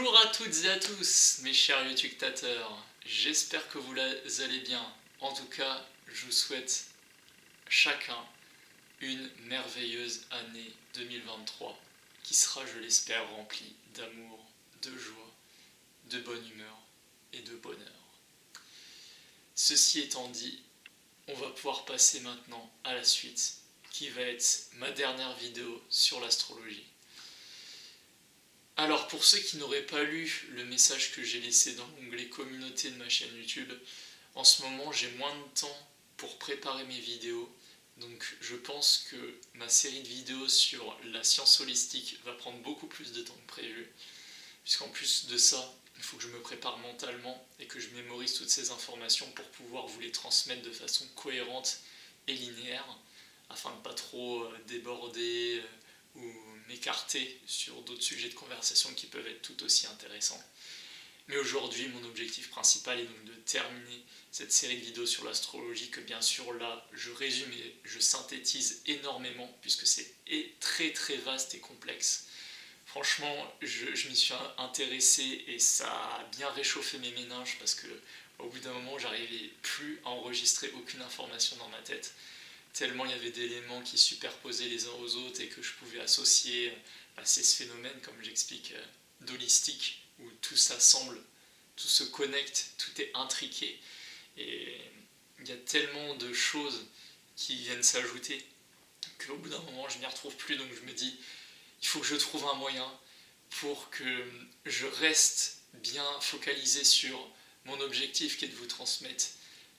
Bonjour à toutes et à tous, mes chers youtubtateurs. J'espère que vous allez bien. En tout cas, je vous souhaite chacun une merveilleuse année 2023 qui sera, je l'espère, remplie d'amour, de joie, de bonne humeur et de bonheur. Ceci étant dit, on va pouvoir passer maintenant à la suite, qui va être ma dernière vidéo sur l'astrologie. Alors pour ceux qui n'auraient pas lu le message que j'ai laissé dans l'onglet communauté de ma chaîne YouTube, en ce moment j'ai moins de temps pour préparer mes vidéos, donc je pense que ma série de vidéos sur la science holistique va prendre beaucoup plus de temps que prévu, puisqu'en plus de ça, il faut que je me prépare mentalement et que je mémorise toutes ces informations pour pouvoir vous les transmettre de façon cohérente et linéaire, afin de ne pas trop déborder ou m'écarter sur d'autres sujets de conversation qui peuvent être tout aussi intéressants. Mais aujourd'hui, mon objectif principal est donc de terminer cette série de vidéos sur l'astrologie, que bien sûr là, je résume et je synthétise énormément, puisque c'est très très vaste et complexe. Franchement, je m'y suis intéressé et ça a bien réchauffé mes méninges, parce que au bout d'un moment, j'arrivais plus à enregistrer aucune information dans ma tête, tellement il y avait d'éléments qui superposaient les uns aux autres et que je pouvais associer à ces phénomènes, comme j'explique, d'holistique, où tout ça semble, tout se connecte, tout est intriqué, et il y a tellement de choses qui viennent s'ajouter qu'au bout d'un moment je m'y retrouve plus, donc je me dis il faut que je trouve un moyen pour que je reste bien focalisé sur mon objectif, qui est de vous transmettre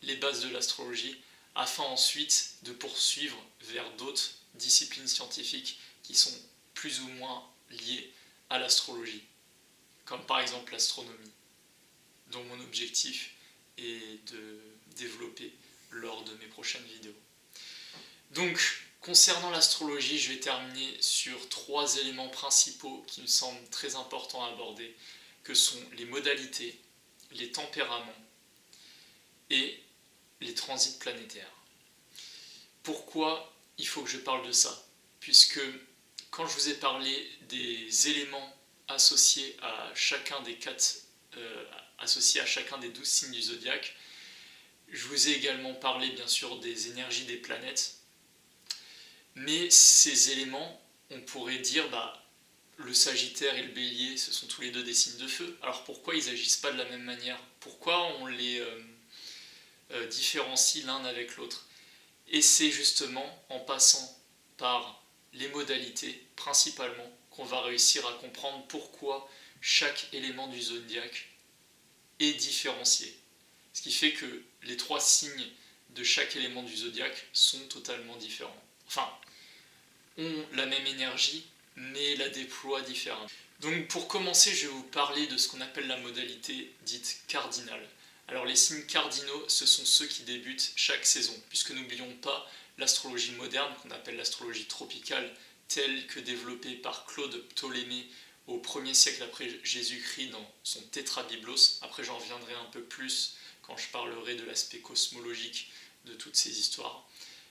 les bases de l'astrologie, afin ensuite de poursuivre vers d'autres disciplines scientifiques qui sont plus ou moins liées à l'astrologie, comme par exemple l'astronomie, dont mon objectif est de développer lors de mes prochaines vidéos. Donc, concernant l'astrologie, je vais terminer sur 3 éléments principaux qui me semblent très importants à aborder, que sont les modalités, les tempéraments et les transits planétaires. Pourquoi il faut que je parle de ça? Puisque quand je vous ai parlé des éléments associés à chacun des 12 signes du zodiaque, je vous ai également parlé bien sûr des énergies des planètes. Mais ces éléments, on pourrait dire, le Sagittaire et le Bélier, ce sont tous les deux des signes de feu. Alors pourquoi ils n'agissent pas de la même manière? Pourquoi on les différencie l'un avec l'autre? Et c'est justement en passant par les modalités, principalement, qu'on va réussir à comprendre pourquoi chaque élément du zodiaque est différencié. Ce qui fait que les 3 signes de chaque élément du zodiaque sont totalement différents. Enfin, ont la même énergie, mais la déploient différemment. Donc pour commencer, je vais vous parler de ce qu'on appelle la modalité dite cardinale. Alors les signes cardinaux, ce sont ceux qui débutent chaque saison, puisque n'oublions pas l'astrologie moderne, qu'on appelle l'astrologie tropicale, telle que développée par Claude Ptolémée au 1er siècle après Jésus-Christ dans son Tétrabiblos. Après j'en reviendrai un peu plus quand je parlerai de l'aspect cosmologique de toutes ces histoires.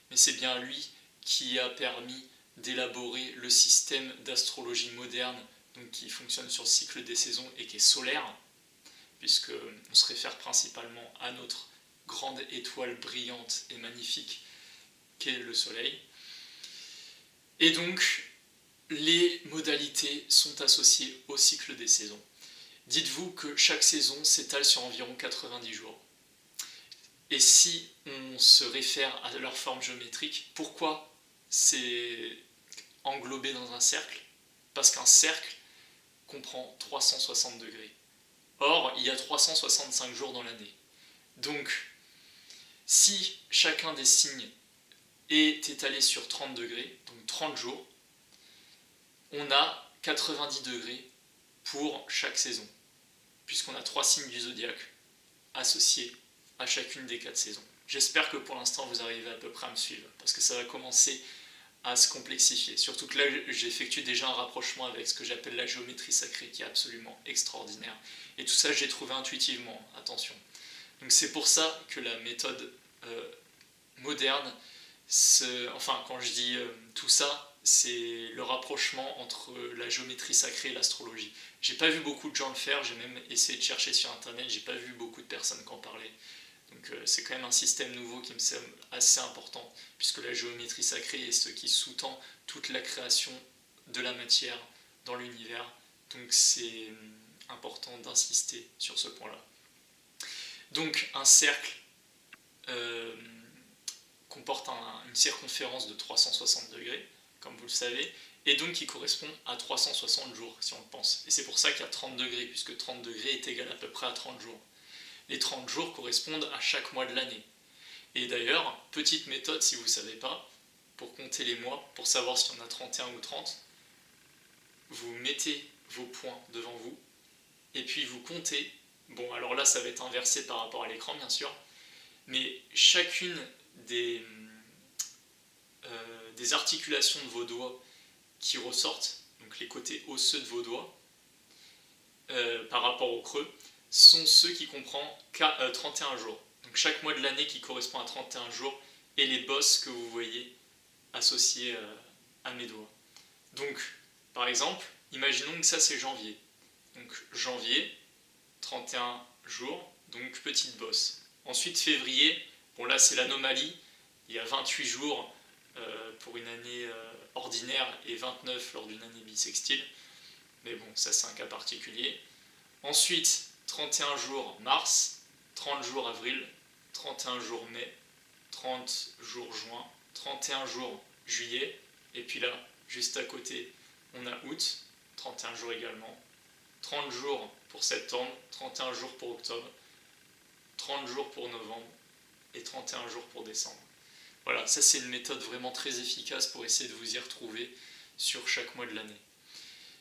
Mais c'est bien lui qui a permis d'élaborer le système d'astrologie moderne, donc qui fonctionne sur le cycle des saisons et qui est solaire, puisqu'on se réfère principalement à notre grande étoile brillante et magnifique qu'est le Soleil. Et donc, les modalités sont associées au cycle des saisons. Dites-vous que chaque saison s'étale sur environ 90 jours. Et si on se réfère à leur forme géométrique, pourquoi c'est englobé dans un cercle? Parce qu'un cercle comprend 360 degrés. Or, il y a 365 jours dans l'année. Donc, si chacun des signes est étalé sur 30 degrés, donc 30 jours, on a 90 degrés pour chaque saison, puisqu'on a 3 signes du zodiaque associés à chacune des 4 saisons. J'espère que pour l'instant vous arrivez à peu près à me suivre, parce que ça va commencer à se complexifier. Surtout que là, j'effectue déjà un rapprochement avec ce que j'appelle la géométrie sacrée, qui est absolument extraordinaire. Et tout ça, j'ai trouvé intuitivement, attention. Donc c'est pour ça que la méthode moderne, enfin quand je dis tout ça, c'est le rapprochement entre la géométrie sacrée et l'astrologie. J'ai pas vu beaucoup de gens le faire, j'ai même essayé de chercher sur internet, j'ai pas vu beaucoup de personnes qui en parlaient. Donc c'est quand même un système nouveau qui me semble assez important, puisque la géométrie sacrée est ce qui sous-tend toute la création de la matière dans l'univers. Donc c'est important d'insister sur ce point-là. Donc un cercle comporte une circonférence de 360 degrés, comme vous le savez, et donc qui correspond à 360 jours, si on le pense. Et c'est pour ça qu'il y a 30 degrés, puisque 30 degrés est égal à peu près à 30 jours. Les 30 jours correspondent à chaque mois de l'année. Et d'ailleurs, petite méthode si vous ne savez pas, pour compter les mois, pour savoir s'il y en a 31 ou 30, vous mettez vos points devant vous, et puis vous comptez. Bon, alors là, ça va être inversé par rapport à l'écran, bien sûr, mais chacune des articulations de vos doigts qui ressortent, donc les côtés osseux de vos doigts, par rapport au creux, sont ceux qui comprennent 31 jours. Donc chaque mois de l'année qui correspond à 31 jours, et les bosses que vous voyez associées à mes doigts. Donc, par exemple, imaginons que ça c'est janvier. Donc janvier, 31 jours, donc petite bosse. Ensuite février, bon là c'est l'anomalie, il y a 28 jours pour une année ordinaire et 29 lors d'une année bissextile, mais bon ça c'est un cas particulier. Ensuite 31 jours mars, 30 jours avril, 31 jours mai, 30 jours juin, 31 jours juillet, et puis là juste à côté on a août, 31 jours également, 30 jours pour septembre, 31 jours pour octobre, 30 jours pour novembre et 31 jours pour décembre. Voilà, ça c'est une méthode vraiment très efficace pour essayer de vous y retrouver sur chaque mois de l'année.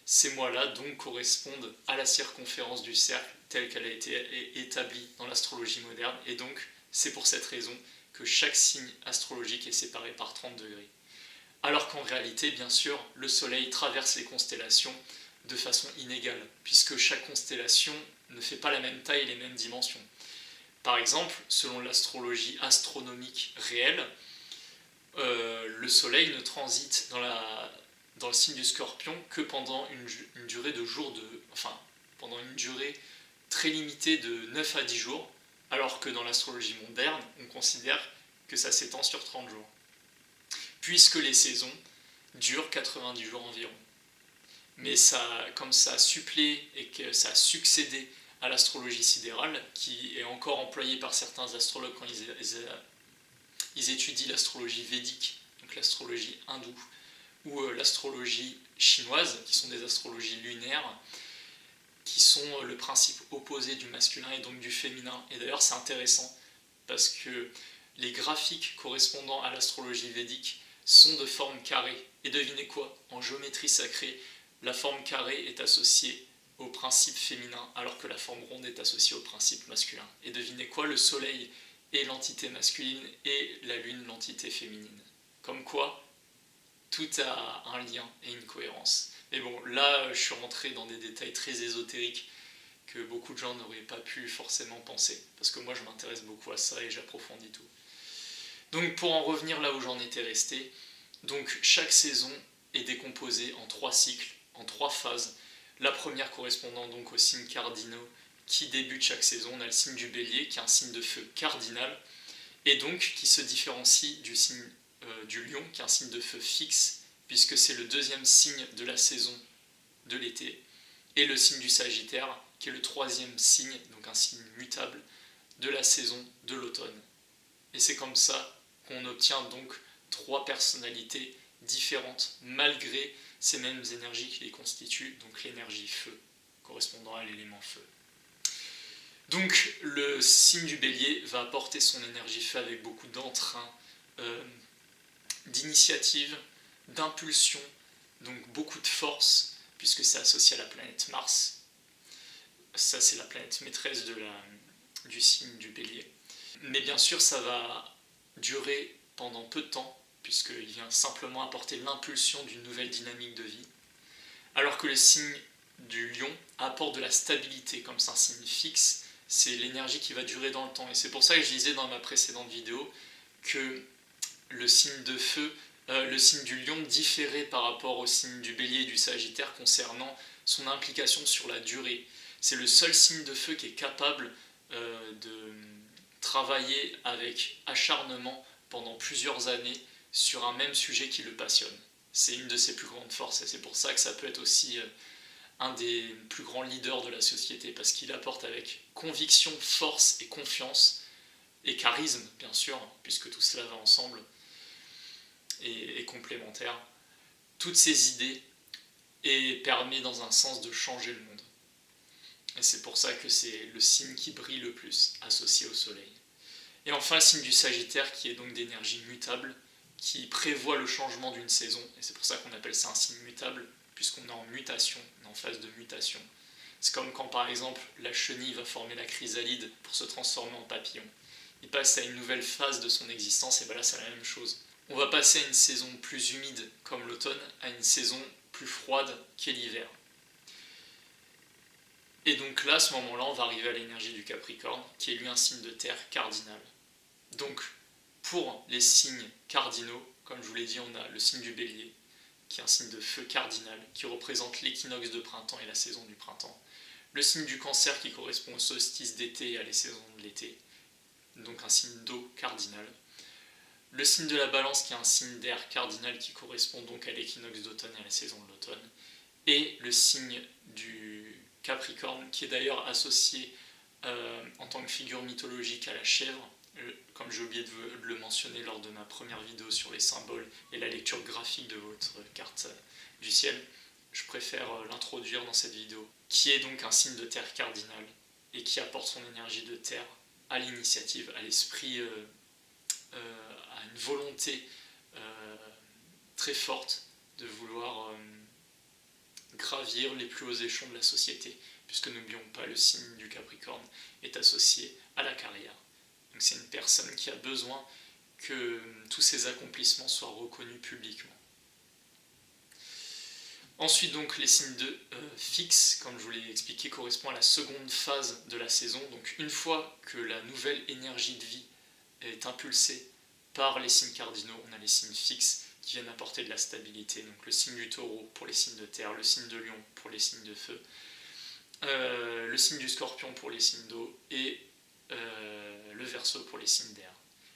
Ces mois-là donc correspondent à la circonférence du cercle telle qu'elle a été établie dans l'astrologie moderne, et donc c'est pour cette raison que chaque signe astrologique est séparé par 30 degrés. Alors qu'en réalité, bien sûr, le Soleil traverse les constellations de façon inégale, puisque chaque constellation ne fait pas la même taille et les mêmes dimensions. Par exemple, selon l'astrologie astronomique réelle, le Soleil ne transite dans le signe du Scorpion que pendant une durée de jours pendant une durée très limitée de 9 à 10 jours, alors que dans l'astrologie moderne, on considère que ça s'étend sur 30 jours, puisque les saisons durent 90 jours environ. Mais comme ça a suppléé et que ça a succédé à l'astrologie sidérale, qui est encore employée par certains astrologues quand ils étudient l'astrologie védique, donc l'astrologie hindoue, ou l'astrologie chinoise, qui sont des astrologies lunaires, qui sont le principe opposé du masculin et donc du féminin. Et d'ailleurs c'est intéressant, parce que les graphiques correspondant à l'astrologie védique sont de forme carrée. Et devinez quoi ? En géométrie sacrée, la forme carrée est associée au principe féminin, alors que la forme ronde est associée au principe masculin. Et devinez quoi ? Le Soleil est l'entité masculine et la Lune l'entité féminine. Comme quoi, tout a un lien et une cohérence. Mais bon, là, je suis rentré dans des détails très ésotériques que beaucoup de gens n'auraient pas pu forcément penser, parce que moi, je m'intéresse beaucoup à ça et j'approfondis tout. Donc, pour en revenir là où j'en étais resté, donc chaque saison est décomposée en 3 cycles, en 3 phases. La première correspondant donc aux signes cardinaux qui débutent chaque saison. On a le signe du Bélier, qui est un signe de feu cardinal, et donc qui se différencie du signe du Lion, qui est un signe de feu fixe, puisque c'est le 2e signe de la saison de l'été, et le signe du Sagittaire, qui est le 3e signe, donc un signe mutable, de la saison de l'automne. Et c'est comme ça qu'on obtient donc 3 personnalités différentes, malgré ces mêmes énergies qui les constituent, donc l'énergie feu, correspondant à l'élément feu. Donc le signe du Bélier va apporter son énergie feu avec beaucoup d'entrain, d'initiative, d'impulsion, donc beaucoup de force, puisque c'est associé à la planète Mars. Ça c'est la planète maîtresse du signe du Bélier. Mais bien sûr ça va durer pendant peu de temps, puisqu'il vient simplement apporter l'impulsion d'une nouvelle dynamique de vie, alors que le signe du Lion apporte de la stabilité. Comme c'est un signe fixe, c'est l'énergie qui va durer dans le temps. Et c'est pour ça que je disais dans ma précédente vidéo que le signe de feu le signe du lion différait par rapport au signe du bélier et du sagittaire concernant son implication sur la durée. C'est le seul signe de feu qui est capable de travailler avec acharnement pendant plusieurs années sur un même sujet qui le passionne. C'est une de ses plus grandes forces et c'est pour ça que ça peut être aussi un des plus grands leaders de la société parce qu'il apporte avec conviction, force et confiance et charisme bien sûr, puisque tout cela va ensemble et complémentaire, toutes ces idées et permet dans un sens de changer le monde. Et c'est pour ça que c'est le signe qui brille le plus, associé au soleil. Et enfin le signe du Sagittaire qui est donc d'énergie mutable, qui prévoit le changement d'une saison, et c'est pour ça qu'on appelle ça un signe mutable, puisqu'on est en mutation, on est en phase de mutation. C'est comme quand par exemple la chenille va former la chrysalide pour se transformer en papillon. Il passe à une nouvelle phase de son existence, et bien là c'est la même chose. On va passer à une saison plus humide comme l'automne, à une saison plus froide qu'est l'hiver. Et donc là, à ce moment-là, on va arriver à l'énergie du Capricorne, qui est lui un signe de terre cardinal. Donc, pour les signes cardinaux, comme je vous l'ai dit, on a le signe du Bélier, qui est un signe de feu cardinal, qui représente l'équinoxe de printemps et la saison du printemps. Le signe du Cancer, qui correspond au solstice d'été et à la saison de l'été, donc un signe d'eau cardinal. Le signe de la Balance, qui est un signe d'air cardinal, qui correspond donc à l'équinoxe d'automne et à la saison de l'automne. Et le signe du Capricorne, qui est d'ailleurs associé en tant que figure mythologique à la chèvre, comme j'ai oublié de le mentionner lors de ma première vidéo sur les symboles et la lecture graphique de votre carte du ciel, je préfère l'introduire dans cette vidéo, qui est donc un signe de terre cardinal et qui apporte son énergie de terre à l'initiative, à l'esprit, à une volonté très forte de vouloir gravir les plus hauts échelons de la société, puisque n'oublions pas, le signe du Capricorne est associé à la carrière. Donc c'est une personne qui a besoin que tous ses accomplissements soient reconnus publiquement. Ensuite, donc, les signes de fixe, comme je vous l'ai expliqué, correspond à la seconde phase de la saison. Donc une fois que la nouvelle énergie de vie est impulsée par les signes cardinaux, on a les signes fixes qui viennent apporter de la stabilité. Donc le signe du Taureau pour les signes de terre, le signe de Lion pour les signes de feu, le signe du Scorpion pour les signes d'eau et le Verseau pour les signes d'air.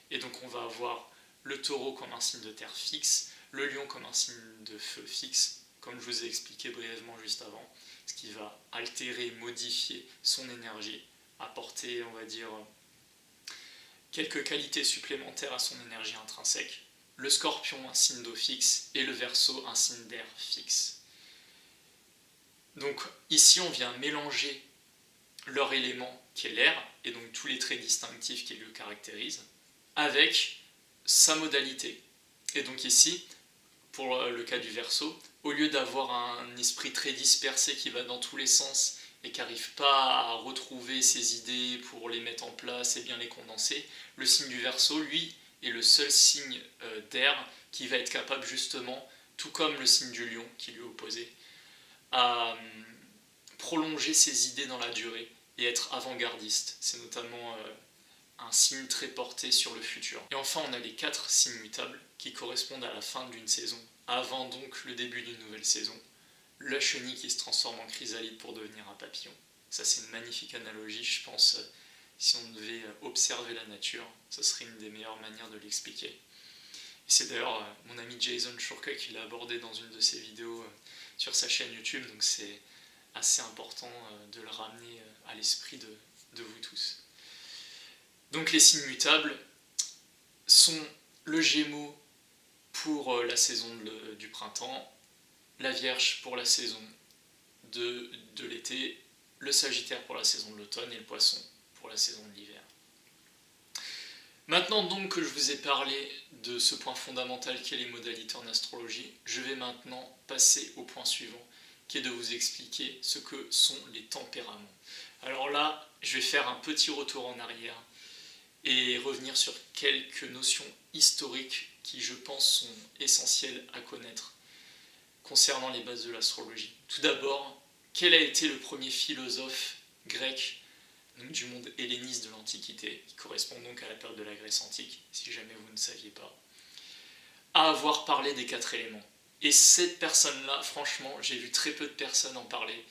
Et donc on va avoir le Taureau comme un signe de terre fixe, le Lion comme un signe de feu fixe, comme je vous ai expliqué brièvement juste avant, ce qui va altérer, modifier son énergie, apporter, on va dire, quelques qualités supplémentaires à son énergie intrinsèque. Le Scorpion, un signe d'eau fixe, et le Verseau, un signe d'air fixe. Donc ici, on vient mélanger leur élément qui est l'air, et donc tous les traits distinctifs qui le caractérisent, avec sa modalité. Et donc ici, pour le cas du Verseau, au lieu d'avoir un esprit très dispersé qui va dans tous les sens et qui n'arrive pas à retrouver ses idées pour les mettre en place et bien les condenser, le signe du Verseau, lui, est le seul signe d'air qui va être capable justement, tout comme le signe du Lion qui lui est opposé, à prolonger ses idées dans la durée et être avant-gardiste. C'est notamment un signe très porté sur le futur. Et enfin, on a les 4 signes mutables qui correspondent à la fin d'une saison, avant donc le début d'une nouvelle saison. La chenille qui se transforme en chrysalide pour devenir un papillon. Ça, c'est une magnifique analogie, je pense. Si on devait observer la nature, ce serait une des meilleures manières de l'expliquer. Et c'est d'ailleurs mon ami Jason Shurka qui l'a abordé dans une de ses vidéos sur sa chaîne YouTube, donc c'est assez important de le ramener à l'esprit de vous tous. Donc les signes mutables sont le Gémeaux pour la saison du printemps, la Vierge pour la saison de l'été, le Sagittaire pour la saison de l'automne et le Poisson pour la saison de l'hiver. Maintenant donc que je vous ai parlé de ce point fondamental qu'est les modalités en astrologie, je vais maintenant passer au point suivant, qui est de vous expliquer ce que sont les tempéraments. Alors là, je vais faire un petit retour en arrière et revenir sur quelques notions historiques qui, je pense, sont essentielles à connaître concernant les bases de l'astrologie. Tout d'abord, quel a été le premier philosophe grec du monde helléniste de l'Antiquité, qui correspond donc à la période de la Grèce antique, si jamais vous ne saviez pas. à avoir parlé des 4 éléments. Et cette personne-là, franchement, j'ai vu très peu de personnes en parler.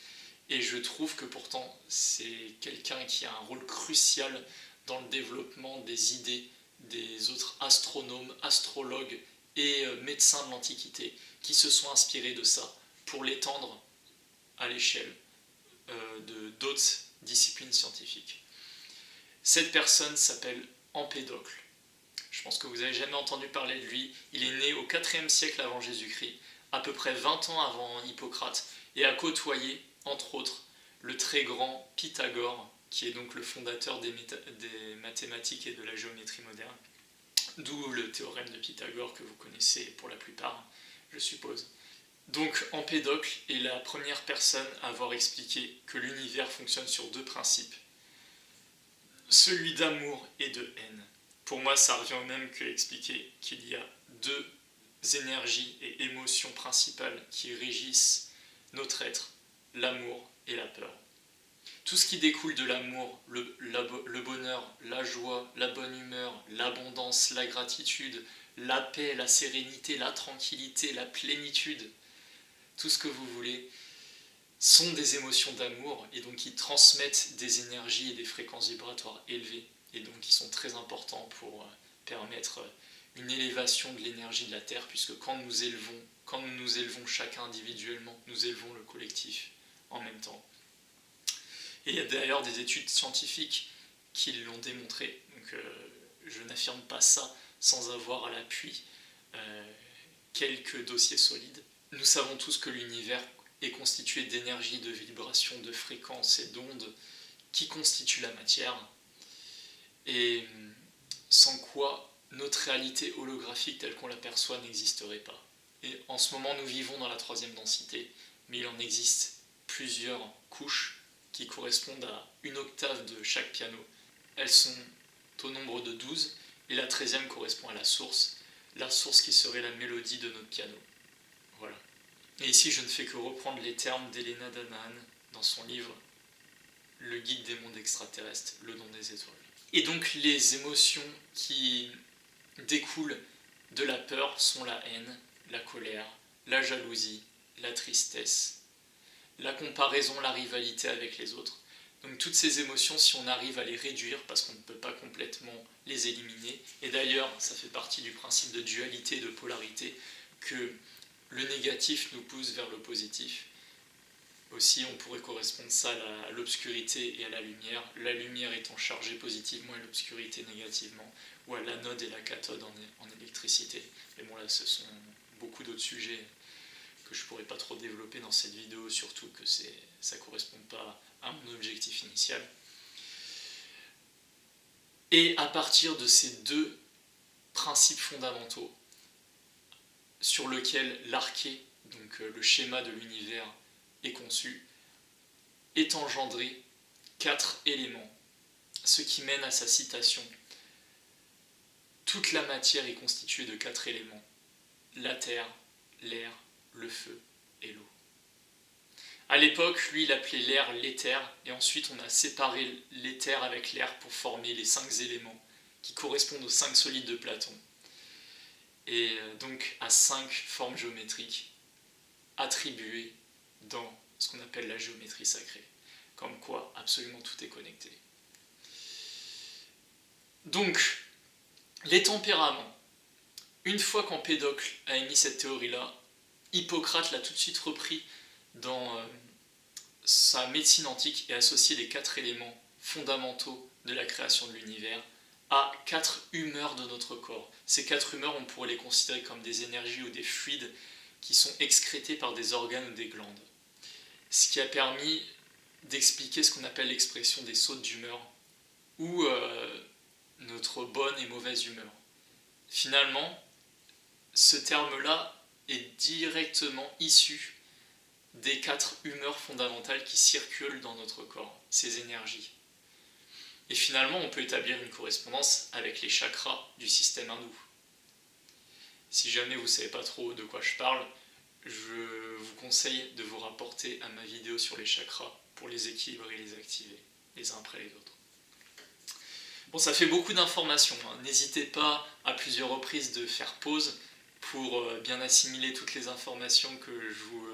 Et je trouve que pourtant, c'est quelqu'un qui a un rôle crucial dans le développement des idées des autres astronomes, astrologues et médecins de l'Antiquité qui se sont inspirés de ça pour l'étendre à l'échelle d'autres disciplines scientifiques. Cette personne s'appelle Empédocle. Je pense que vous n'avez jamais entendu parler de lui. Il est né au IVe siècle avant Jésus-Christ, à peu près 20 ans avant Hippocrate, et a côtoyé, entre autres, le très grand Pythagore, qui est donc le fondateur des mathématiques et de la géométrie moderne, d'où le théorème de Pythagore que vous connaissez pour la plupart, je suppose. Donc Empédocle est la première personne à avoir expliqué que l'univers fonctionne sur 2 principes, celui d'amour et de haine. Pour moi, ça revient au même que expliquer qu'il y a 2 énergies et émotions principales qui régissent notre être, l'amour et la peur. Tout ce qui découle de l'amour, le bonheur, la joie, la bonne humeur, l'abondance, la gratitude, la paix, la sérénité, la tranquillité, la plénitude, tout ce que vous voulez, sont des émotions d'amour et donc qui transmettent des énergies et des fréquences vibratoires élevées et donc qui sont très importants pour permettre une élévation de l'énergie de la Terre, puisque quand nous nous élevons chacun individuellement, nous élevons le collectif en même temps. Et il y a d'ailleurs des études scientifiques qui l'ont démontré, donc je n'affirme pas ça sans avoir à l'appui quelques dossiers solides. Nous savons tous que l'univers est constitué d'énergie, de vibrations, de fréquences et d'ondes qui constituent la matière, et sans quoi notre réalité holographique telle qu'on l'aperçoit n'existerait pas. Et en ce moment, nous vivons dans la 3e densité, mais il en existe plusieurs couches qui correspondent à une octave de chaque piano. Elles sont au nombre de 12, et la 13e correspond à la source qui serait la mélodie de notre piano. Voilà. Et ici, je ne fais que reprendre les termes d'Elena Danaan dans son livre « Le guide des mondes extraterrestres, le don des étoiles ». Et donc, les émotions qui découlent de la peur sont la haine, la colère, la jalousie, la tristesse, la comparaison, la rivalité avec les autres. Donc toutes ces émotions, si on arrive à les réduire, parce qu'on ne peut pas complètement les éliminer, et d'ailleurs ça fait partie du principe de dualité et de polarité, que le négatif nous pousse vers le positif. Aussi, on pourrait correspondre ça à l'obscurité et à la lumière étant chargée positivement et l'obscurité négativement, ou à l'anode et la cathode en électricité. Mais bon, là, ce sont beaucoup d'autres sujets que je ne pourrais pas trop développer dans cette vidéo, surtout que ça ne correspond pas à mon objectif initial. Et à partir de ces 2 principes fondamentaux, sur lesquels l'arché, donc le schéma de l'univers, est conçu, est engendré 4 éléments, ce qui mène à sa citation. Toute la matière est constituée de 4 éléments, la terre, l'air, le feu et l'eau. À l'époque, lui, il appelait l'air l'éther, et ensuite on a séparé l'éther avec l'air pour former les 5 éléments, qui correspondent aux 5 solides de Platon, et donc à 5 formes géométriques attribuées dans ce qu'on appelle la géométrie sacrée. Comme quoi, absolument tout est connecté. Donc, les tempéraments. Une fois qu'Empédocle a émis cette théorie-là, Hippocrate l'a tout de suite repris dans sa médecine antique et associé les 4 éléments fondamentaux de la création de l'univers à 4 humeurs de notre corps. Ces 4 humeurs, on pourrait les considérer comme des énergies ou des fluides qui sont excrétés par des organes ou des glandes. Ce qui a permis d'expliquer ce qu'on appelle l'expression des sautes d'humeur, ou notre bonne et mauvaise humeur. Finalement, ce terme-là est directement issu des 4 humeurs fondamentales qui circulent dans notre corps, ces énergies. Et finalement, on peut établir une correspondance avec les chakras du système hindou. Si jamais vous ne savez pas trop de quoi je parle, je vous conseille de vous rapporter à ma vidéo sur les chakras pour les équilibrer et les activer, les uns après les autres. Bon, ça fait beaucoup d'informations, hein. N'hésitez pas à plusieurs reprises de faire pause pour bien assimiler toutes les informations que je vous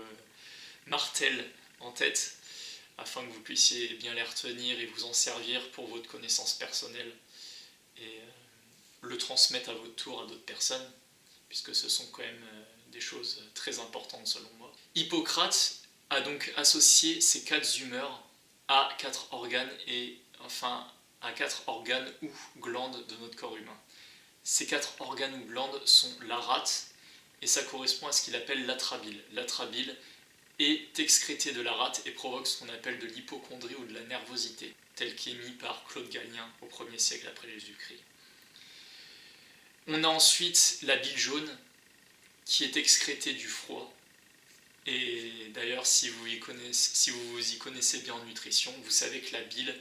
martèle en tête, afin que vous puissiez bien les retenir et vous en servir pour votre connaissance personnelle et le transmettre à votre tour à d'autres personnes, puisque ce sont quand même des choses très importantes selon moi. Hippocrate a donc associé ces 4 humeurs à 4 organes à 4 organes ou glandes de notre corps humain. Ces 4 organes ou glandes sont la rate, et ça correspond à ce qu'il appelle l'atrabile. L'atrabile est excrété de la rate et provoque ce qu'on appelle de l'hypocondrie ou de la nervosité, tel qu'émis par Claude Galien au 1er siècle après Jésus-Christ. On a ensuite la bile jaune, qui est excrétée du foie. Et d'ailleurs, si vous vous y connaissez bien en nutrition, vous savez que la bile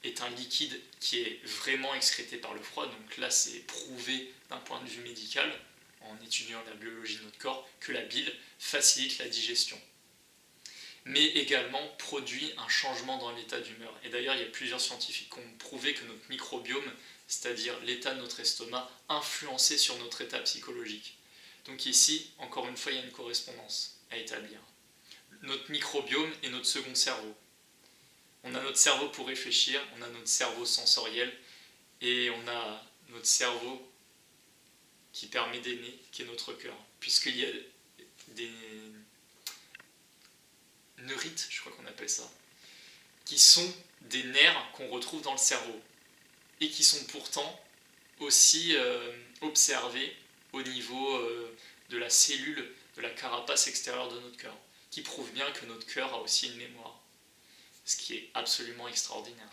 est un liquide qui est vraiment excrété par le foie. Donc là, c'est prouvé d'un point de vue médical, en étudiant la biologie de notre corps, que la bile facilite la digestion, mais également produit un changement dans l'état d'humeur. Et d'ailleurs, il y a plusieurs scientifiques qui ont prouvé que notre microbiome, c'est-à-dire l'état de notre estomac, influençait sur notre état psychologique. Donc ici, encore une fois, il y a une correspondance à établir. Notre microbiome est notre second cerveau. On a notre cerveau pour réfléchir, on a notre cerveau sensoriel, et on a notre cerveau qui permet d'aimer, qui est notre cœur. Puisqu'il y a des neurites, je crois qu'on appelle ça, qui sont des nerfs qu'on retrouve dans le cerveau, et qui sont pourtant aussi observés au niveau de la cellule, de la carapace extérieure de notre cœur, qui prouve bien que notre cœur a aussi une mémoire, ce qui est absolument extraordinaire.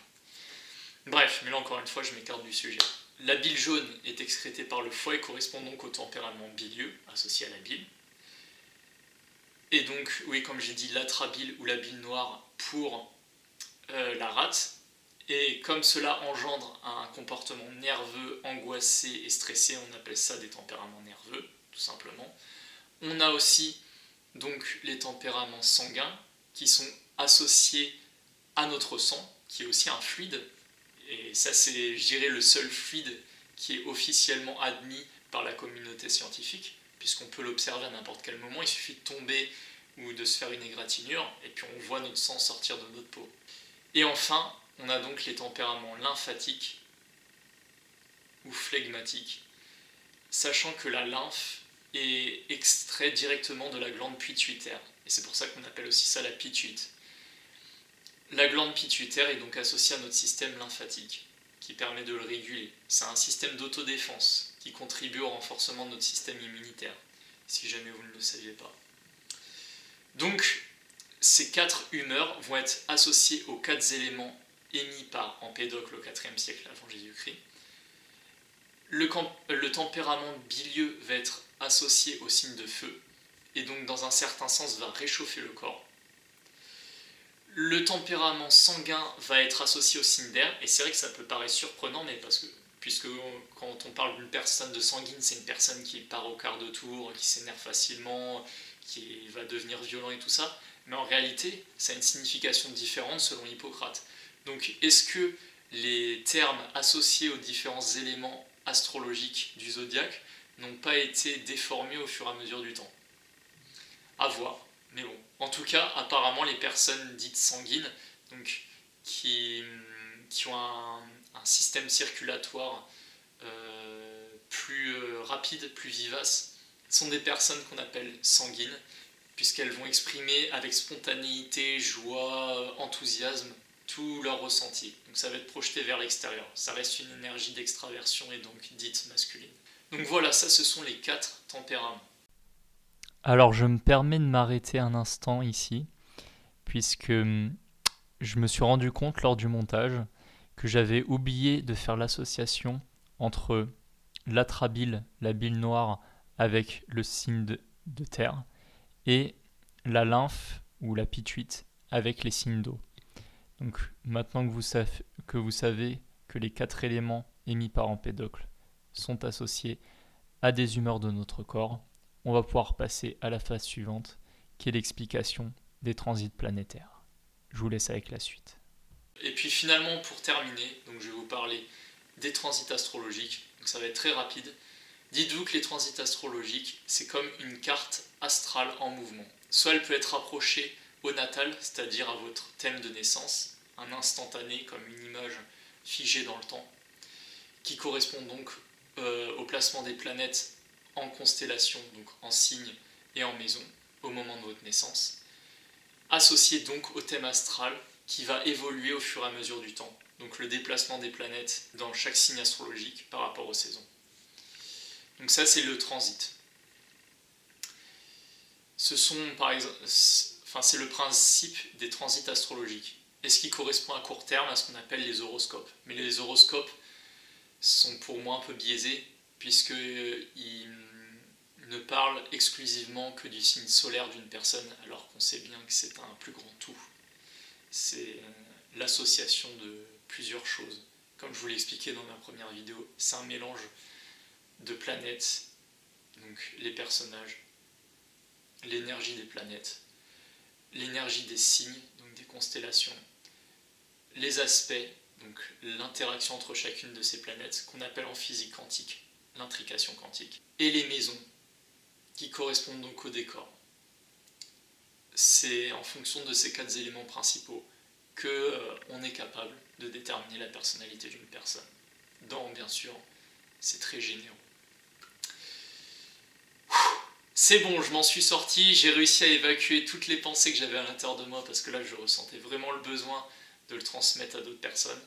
Bref, mais là encore une fois, je m'écarte du sujet. La bile jaune est excrétée par le foie et correspond donc au tempérament bilieux, associé à la bile. Et donc, oui, comme j'ai dit, l'atrabile ou la bile noire pour la rate. Et comme cela engendre un comportement nerveux, angoissé et stressé, on appelle ça des tempéraments nerveux, tout simplement. On a aussi donc les tempéraments sanguins qui sont associés à notre sang, qui est aussi un fluide. Et ça, c'est, je dirais, le seul fluide qui est officiellement admis par la communauté scientifique, puisqu'on peut l'observer à n'importe quel moment. Il suffit de tomber ou de se faire une égratignure, et puis on voit notre sang sortir de notre peau. Et enfin, on a donc les tempéraments lymphatiques ou flegmatiques, sachant que la lymphe est extraite directement de la glande pituitaire. Et c'est pour ça qu'on appelle aussi ça la pituite. La glande pituitaire est donc associée à notre système lymphatique, qui permet de le réguler. C'est un système d'autodéfense qui contribue au renforcement de notre système immunitaire, si jamais vous ne le saviez pas. Donc, ces 4 humeurs vont être associées aux 4 éléments émis par Empédocle au IVe siècle avant Jésus-Christ. Le tempérament bilieux va être associé au signe de feu, et donc dans un certain sens va réchauffer le corps. Le tempérament sanguin va être associé au signe d'air, et c'est vrai que ça peut paraître surprenant, mais puisque quand on parle d'une personne de sanguine, c'est une personne qui part au quart de tour, qui s'énerve facilement, qui va devenir violent et tout ça, mais en réalité, ça a une signification différente selon Hippocrate. Donc, est-ce que les termes associés aux différents éléments astrologiques du zodiaque n'ont pas été déformés au fur et à mesure du temps? À voir. Mais bon, en tout cas, apparemment, les personnes dites sanguines, donc qui ont un système circulatoire plus rapide, plus vivace, sont des personnes qu'on appelle sanguines, puisqu'elles vont exprimer avec spontanéité, joie, enthousiasme, tout leur ressenti. Donc ça va être projeté vers l'extérieur. Ça reste une énergie d'extraversion et donc dite masculine. Donc voilà, ça ce sont les 4 tempéraments. Alors je me permets de m'arrêter un instant ici, puisque je me suis rendu compte lors du montage que j'avais oublié de faire l'association entre l'atrabile, la bile noire, avec le signe de terre, et la lymphe ou la pituite avec les signes d'eau. Donc maintenant que vous savez que les 4 éléments émis par Empédocle sont associés à des humeurs de notre corps, on va pouvoir passer à la phase suivante, qui est l'explication des transits planétaires. Je vous laisse avec la suite. Et puis finalement, pour terminer, donc je vais vous parler des transits astrologiques. Donc ça va être très rapide. Dites-vous que les transits astrologiques, c'est comme une carte astrale en mouvement. Soit elle peut être rapprochée au natal, c'est-à-dire à votre thème de naissance, un instantané comme une image figée dans le temps, qui correspond donc au placement des planètes en constellation, donc en signe et en maison, au moment de votre naissance, associé donc au thème astral qui va évoluer au fur et à mesure du temps, donc le déplacement des planètes dans chaque signe astrologique par rapport aux saisons. Donc ça c'est le transit. C'est le principe des transits astrologiques, et ce qui correspond à court terme à ce qu'on appelle les horoscopes. Mais les horoscopes sont pour moi un peu biaisés, puisqu'ils ne parlent exclusivement que du signe solaire d'une personne, alors qu'on sait bien que c'est un plus grand tout. C'est l'association de plusieurs choses. Comme je vous l'ai expliqué dans ma première vidéo, c'est un mélange de planètes, donc les personnages, l'énergie des planètes, l'énergie des signes, donc des constellations, les aspects, donc l'interaction entre chacune de ces planètes, qu'on appelle en physique quantique l'intrication quantique, et les maisons, qui correspondent donc au décor. C'est en fonction de ces 4 éléments principaux qu'on est capable de déterminer la personnalité d'une personne. Bien sûr, c'est très généreux. C'est bon, je m'en suis sorti, j'ai réussi à évacuer toutes les pensées que j'avais à l'intérieur de moi, parce que là je ressentais vraiment le besoin de le transmettre à d'autres personnes.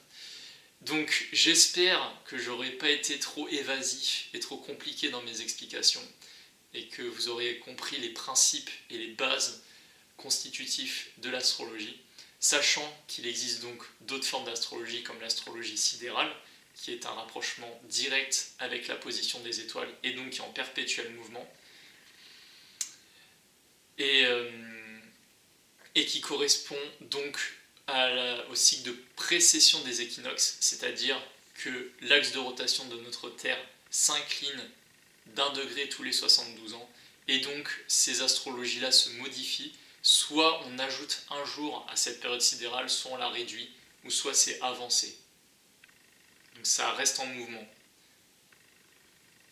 Donc j'espère que j'aurai pas été trop évasif et trop compliqué dans mes explications, et que vous aurez compris les principes et les bases constitutifs de l'astrologie, sachant qu'il existe donc d'autres formes d'astrologie comme l'astrologie sidérale, qui est un rapprochement direct avec la position des étoiles et donc qui est en perpétuel mouvement, et qui correspond donc au cycle de précession des équinoxes, c'est-à-dire que l'axe de rotation de notre Terre s'incline d'1 degré tous les 72 ans, et donc ces astrologies-là se modifient, soit on ajoute un jour à cette période sidérale, soit on la réduit, ou soit c'est avancé. Donc ça reste en mouvement,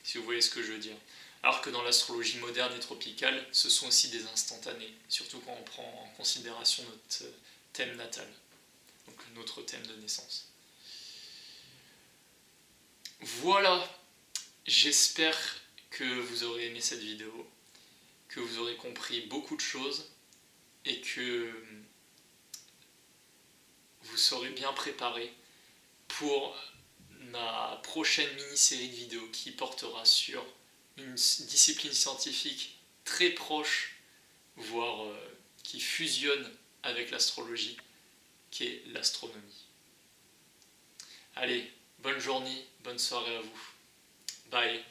si vous voyez ce que je veux dire. Alors que dans l'astrologie moderne et tropicale, ce sont aussi des instantanés, surtout quand on prend en considération notre thème natal, donc notre thème de naissance. Voilà, j'espère que vous aurez aimé cette vidéo, que vous aurez compris beaucoup de choses et que vous serez bien préparé pour ma prochaine mini-série de vidéos qui portera sur une discipline scientifique très proche, voire qui fusionne avec l'astrologie, qui est l'astronomie. Allez, bonne journée, bonne soirée à vous. Bye.